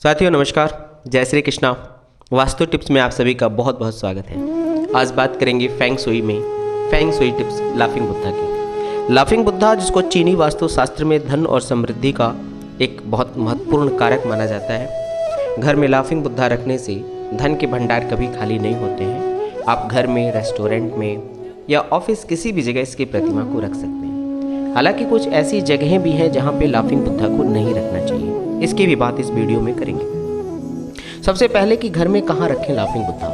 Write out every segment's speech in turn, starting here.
साथियों नमस्कार, जय श्री कृष्णा। वास्तु टिप्स में आप सभी का बहुत बहुत स्वागत है। आज बात करेंगे फेंग शुई में feng shui tips laughing Buddha की। लाफिंग बुद्धा, जिसको चीनी वास्तु शास्त्र में धन और समृद्धि का एक बहुत महत्वपूर्ण कारक माना जाता है। घर में लाफिंग बुद्धा रखने से धन के भंडार कभी खाली नहीं होते हैं। आप घर में, रेस्टोरेंट में या ऑफिस किसी भी जगह इसकी प्रतिमा को रख सकते हैं। हालांकि कुछ ऐसी जगहें भी हैं जहाँ पे लाफिंग बुद्धा को नहीं रखना चाहिए, इसकी भी बात इस वीडियो में करेंगे। सबसे पहले कि घर में कहाँ रखें लाफिंग बुद्धा।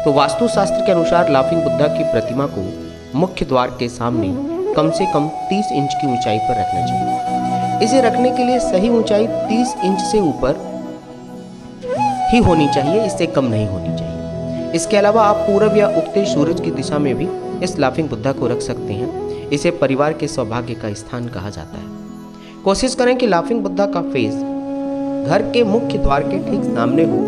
तो वास्तु शास्त्र के अनुसार लाफिंग बुद्धा की प्रतिमा को मुख्य द्वार के सामने कम से कम 30 इंच की ऊंचाई पर रखना चाहिए। इसे रखने के लिए सही ऊंचाई 30 इंच से ऊपर ही होनी चाहिए, इससे कम नहीं होनी चाहिए। इसके अलावा आप पूरब या उगते सूरज की दिशा में भी इस लाफिंग बुद्धा को रख सकते हैं। इसे परिवार के सौभाग्य का स्थान कहा जाता है। कोशिश करें कि लाफिंग बुद्धा का फेस घर के मुख्य द्वार के ठीक सामने हो,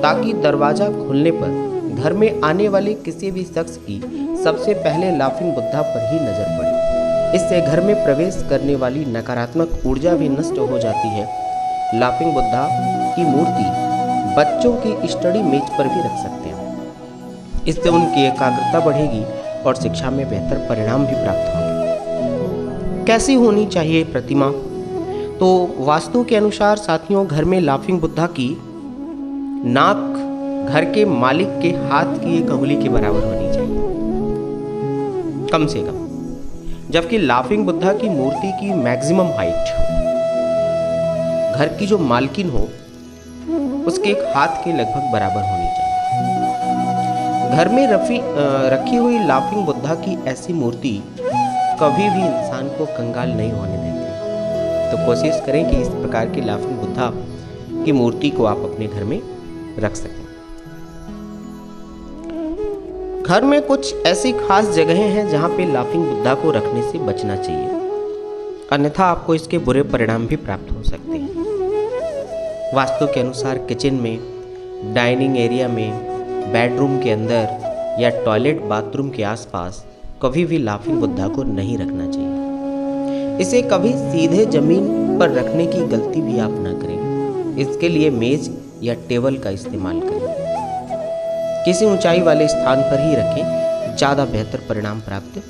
ताकि दरवाजा खुलने पर घर में आने वाले किसी भी शख्स की सबसे पहले लाफिंग बुद्धा पर ही नजर पड़े। इससे घर में प्रवेश करने वाली नकारात्मक ऊर्जा भी नष्ट हो जाती है। लाफिंग बुद्धा की मूर्ति बच्चों की स्टडी मेज पर भी रख सकते हैं। इससे उनकी एकाग्रता बढ़ेगी और शिक्षा में बेहतर परिणाम भी प्राप्त होंगे। कैसी होनी चाहिए प्रतिमा? तो वास्तु के अनुसार साथियों, घर में लाफिंग बुद्धा की नाक घर के मालिक के हाथ की एक अंगुली के बराबर होनी चाहिए, कम से कम। जबकि लाफिंग बुद्धा की मूर्ति की मैक्सिमम हाइट घर की जो मालकिन हो उसके एक हाथ के लगभग बराबर होनी चाहिए। घर में रखी हुई लाफिंग बुद्धा की ऐसी मूर्ति कभी भी इंसान को कंगाल नहीं होने देती। तो कोशिश करें कि इस प्रकार की लाफिंग बुद्धा की मूर्ति को आप अपने घर में रख सकें। घर में कुछ ऐसी खास जगहें हैं जहां पे लाफिंग बुद्धा को रखने से बचना चाहिए, अन्यथा आपको इसके बुरे परिणाम भी प्राप्त हो सकते हैं। वास्तु के अनुसार किचन में, डाइनिंग एरिया में, बेडरूम के अंदर या टॉयलेट बाथरूम के आसपास कभी भी लाफिंग बुद्धा को नहीं रखना चाहिए। इसे कभी सीधे जमीन पर रखने की गलती भी आप ना करें। इसके लिए मेज या टेबल का इस्तेमाल करें। किसी ऊंचाई वाले स्थान पर ही रखें, ज़्यादा बेहतर परिणाम प्राप्त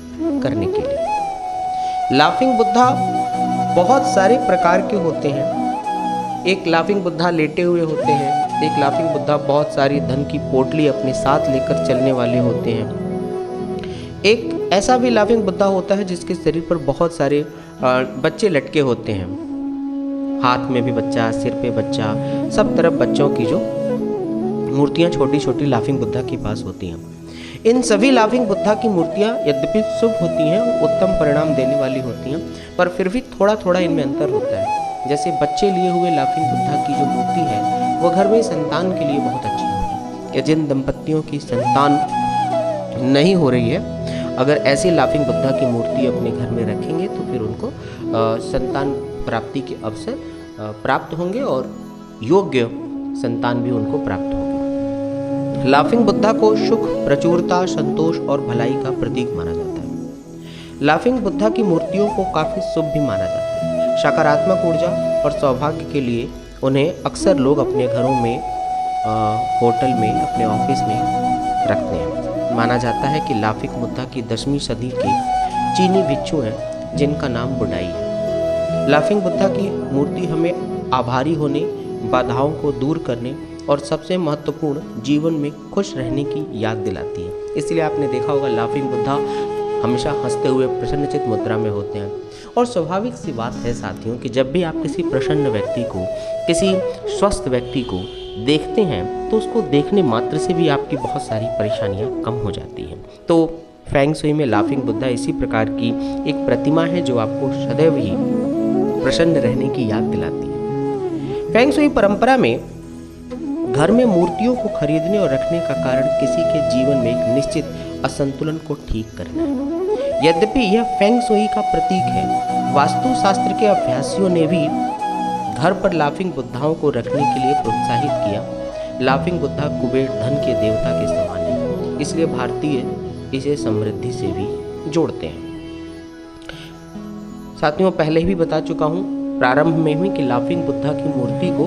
करने के लिए। लाफिंग बुद्धा बहुत सारे प्रकार के होते हैं। एक लाफिंग बुद्धा लेटे हुए होते हैं, एक लाफिंग बुद्धा बहुत सारी धन की पोटली अपने साथ लेकर चलने वाले होते हैं। एक ऐसा भी लाफिंग बुद्धा होता है जिसके शरीर पर बहुत सारे बच्चे लटके होते हैं। हाथ में भी बच्चा, सिर पे बच्चा, सब तरफ बच्चों की जो मूर्तियां छोटी छोटी लाफिंग बुद्धा के पास होती हैं। इन सभी लाफिंग बुद्धा की मूर्तियां यद्यपि शुभ होती हैं, उत्तम परिणाम देने वाली होती हैं, पर फिर भी थोड़ा थोड़ा इनमें अंतर होता है। जैसे बच्चे लिए हुए लाफिंग बुद्धा की जो मूर्ति है वो घर में संतान के लिए बहुत अच्छी होगी। या जिन दंपतियों की संतान नहीं हो रही है, अगर ऐसी लाफिंग बुद्धा की मूर्ति अपने घर में रखेंगे तो फिर उनको संतान प्राप्ति के अवसर प्राप्त होंगे और योग्य संतान भी उनको प्राप्त होगी। लाफिंग बुद्धा को सुख, प्रचुरता, संतोष और भलाई का प्रतीक माना जाता है। लाफिंग बुद्धा की मूर्तियों को काफ़ी शुभ भी माना जाता है। सकारात्मक ऊर्जा और सौभाग्य के लिए उन्हें अक्सर लोग अपने घरों में, होटल में, अपने ऑफिस में रखते हैं। माना जाता है कि लाफिंग बुद्धा की 10वीं सदी के चीनी भिक्षु हैं जिनका नाम बुडाई है। लाफिंग बुद्धा की मूर्ति हमें आभारी होने, बाधाओं को दूर करने और सबसे महत्वपूर्ण जीवन में खुश रहने की याद दिलाती है। इसलिए आपने देखा होगा लाफिंग बुद्धा हमेशा हंसते हुए प्रसन्नचित्त मुद्रा में होते हैं। और स्वाभाविक सी बात है साथियों कि जब भी आप किसी प्रसन्न व्यक्ति को, किसी स्वस्थ व्यक्ति को देखते हैं तो उसको देखने मात्र से भी आपकी बहुत सारी परेशानियां कम हो जाती हैं। तो फेंग शुई में लाफिंग बुद्धा इसी प्रकार की एक प्रतिमा है जो आपको सदैव ही प्रसन्न रहने की याद दिलाती है। फेंग शुई परंपरा में घर में मूर्तियों को खरीदने और रखने का कारण किसी के जीवन में एक निश्चित असंतुलन को ठीक करना है। यद्यपि यह फेंग शुई का प्रतीक है, वास्तु शास्त्र के अभ्यासियों ने भी घर पर लाफिंग बुद्धाओं को रखने के लिए प्रोत्साहित किया। लाफिंग बुद्धा कुबेर, धन के देवता के समान है, इसलिए भारतीय इसे समृद्धि से भी जोड़ते हैं। साथियों, पहले ही बता चुका हूँ प्रारंभ में ही कि लाफिंग बुद्धा की मूर्ति को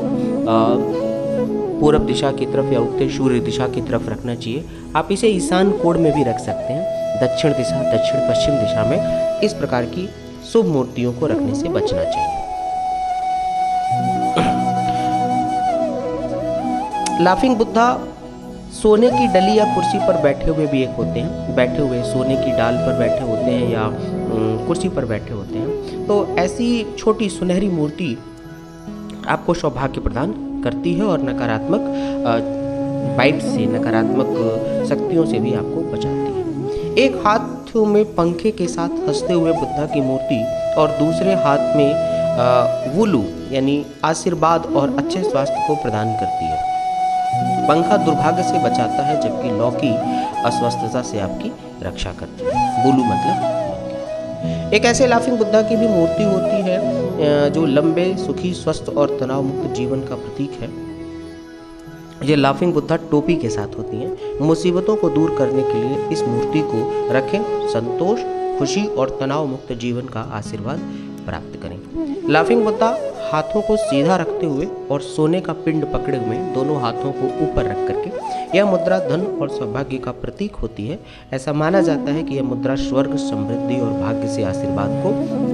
पूरब दिशा की तरफ या उगते सूर्य दिशा की तरफ रखना चाहिए। आप इसे ईशान कोण में भी रख सकते हैं। दक्षिण दिशा, दक्षिण पश्चिम दिशा में इस प्रकार की शुभ मूर्तियों को रखने से बचना चाहिए। लाफिंग बुद्धा सोने की डली या कुर्सी पर बैठे हुए भी एक होते हैं। बैठे हुए सोने की डाल पर बैठे होते हैं या कुर्सी पर बैठे होते हैं। तो ऐसी छोटी सुनहरी मूर्ति आपको सौभाग्य प्रदान करती है और नकारात्मक वाइब्स से, नकारात्मक शक्तियों से भी आपको बचाती है। एक हाथ में पंखे के साथ हंसते हुए बुद्धा की मूर्ति और दूसरे हाथ में वुलू यानी आशीर्वाद और अच्छे स्वास्थ्य को प्रदान करती है। पंखा दुर्भाग्य से बचाता है, जबकि लौकी अस्वस्थता से आपकी रक्षा करती है। बुलू मतलब लौकी। एक ऐसे लाफिंग बुद्धा की भी मूर्ति होती है जो लंबे, सुखी, स्वस्थ और तनाव मुक्त जीवन का प्रतीक है। ये लाफिंग बुद्धा टोपी के साथ होती हैं। मुसीबतों को दूर करने के लिए इस मूर्ति को रखें। संतोष, खुशी और तनाव मुक्त जीवन का आशीर्वाद प्राप्त करें। लाफिंग बुद्धा हाथों को सीधा रखते हुए और सोने का पिंड पकड़े हुए दोनों हाथों को ऊपर रख करके यह मुद्रा धन और सौभाग्य का प्रतीक होती है। ऐसा माना जाता है कि यह मुद्रा स्वर्ग, समृद्धि और भाग्य से आशीर्वाद को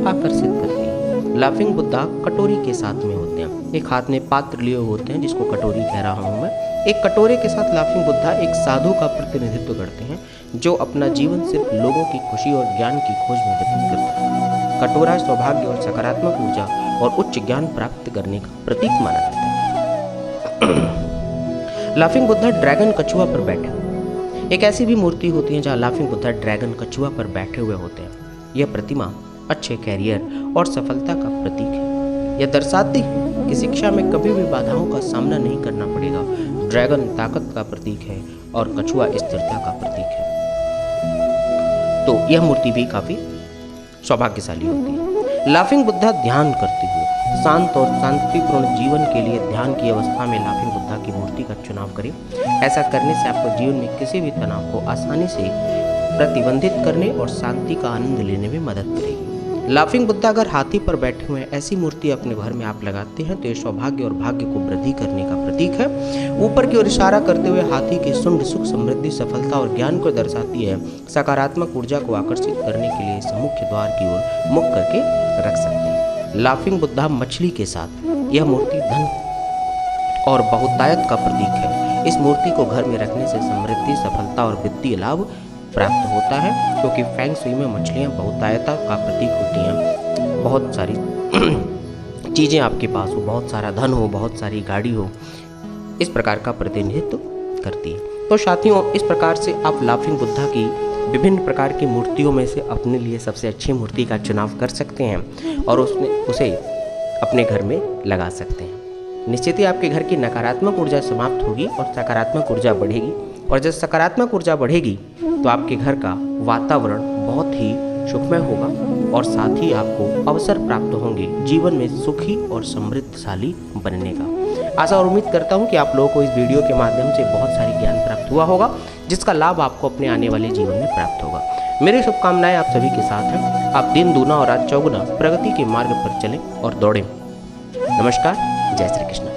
आकर्षित करती है। लाफिंग बुद्धा कटोरी के साथ में होते हैं। एक हाथ में पात्र लिए होते हैं जिसको कटोरी कह रहा हूँ मैं। एक कटोरे के साथ लाफिंग बुद्धा एक साधु का प्रतिनिधित्व करते हैं जो अपना जीवन सिर्फ लोगों की खुशी और ज्ञान की खोज में व्यतीत करता है। कटोरा सौभाग्य और सकारात्मक ऊर्जा और उच्च ज्ञान प्राप्त करने का प्रतीक माना जाता है। लाफिंग बुद्धा ड्रैगन कछुआ पर बैठे हुए। एक ऐसी भी मूर्ति होती है जहाँ लाफिंग बुद्धा ड्रैगन कछुआ पर बैठे हुए होते हैं। यह प्रतिमा अच्छे कैरियर और सफलता का प्रतीक है। यह दर्शाती है कि शिक्षा में कभी भी बाधाओं का सामना नहीं करना पड़ेगा। ड्रैगन ताकत का प्रतीक है और कछुआ स्थिरता का प्रतीक है। तो यह मूर्ति भी काफी सौभाग्यशाली होती है। लाफिंग बुद्धा ध्यान करते हुए शांत और शांतिपूर्ण जीवन के लिए ध्यान की अवस्था में लाफिंग बुद्धा की मूर्ति का चुनाव करें। ऐसा करने से आपको जीवन में किसी भी तनाव को आसानी से प्रतिबंधित करने और शांति का आनंद लेने में मदद करेगी। लाफिंग बुद्धा अगर हाथी पर बैठे हुए हैं, ऐसी मूर्ति अपने घर में आप लगाते हैं तो ये सौभाग्य और भाग्य को वृद्धि करने का प्रतीक है। ऊपर की ओर इशारा करते हुए हाथी की सूंड सुख, समृद्धि, सफलता और ज्ञान को दर्शाती है। सकारात्मक ऊर्जा को आकर्षित करने के लिए इसे मुख्य द्वार की ओर मुख करके रख सकते हैं। लाफिंग बुद्धा मछली के साथ यह मूर्ति धन और बहुतायत का प्रतीक है। इस मूर्ति को घर में रखने से समृद्धि, सफलता और वित्तीय लाभ प्राप्त होता है, क्योंकि फेंग शुई में मछलियाँ बहुतायता का प्रतीक होती हैं। बहुत सारी चीज़ें आपके पास हो, बहुत सारा धन हो, बहुत सारी गाड़ी हो, इस प्रकार का प्रतिनिधित्व करती है। तो साथियों, इस प्रकार से आप लाफिंग बुद्धा की विभिन्न प्रकार की मूर्तियों में से अपने लिए सबसे अच्छी मूर्ति का चुनाव कर सकते हैं और उसे अपने घर में लगा सकते हैं। निश्चित ही आपके घर की नकारात्मक ऊर्जा समाप्त होगी और सकारात्मक ऊर्जा बढ़ेगी। और जब सकारात्मक ऊर्जा बढ़ेगी तो आपके घर का वातावरण बहुत ही सुखमय होगा और साथ ही आपको अवसर प्राप्त होंगे जीवन में सुखी और समृद्धशाली बनने का। आशा और उम्मीद करता हूं कि आप लोगों को इस वीडियो के माध्यम से बहुत सारी ज्ञान प्राप्त हुआ होगा, जिसका लाभ आपको अपने आने वाले जीवन में प्राप्त होगा। मेरी शुभकामनाएं आप सभी के साथ हैं। आप दिन दूना और रात चौगुना प्रगति के मार्ग पर चलें और दौड़ें। नमस्कार, जय श्री कृष्ण।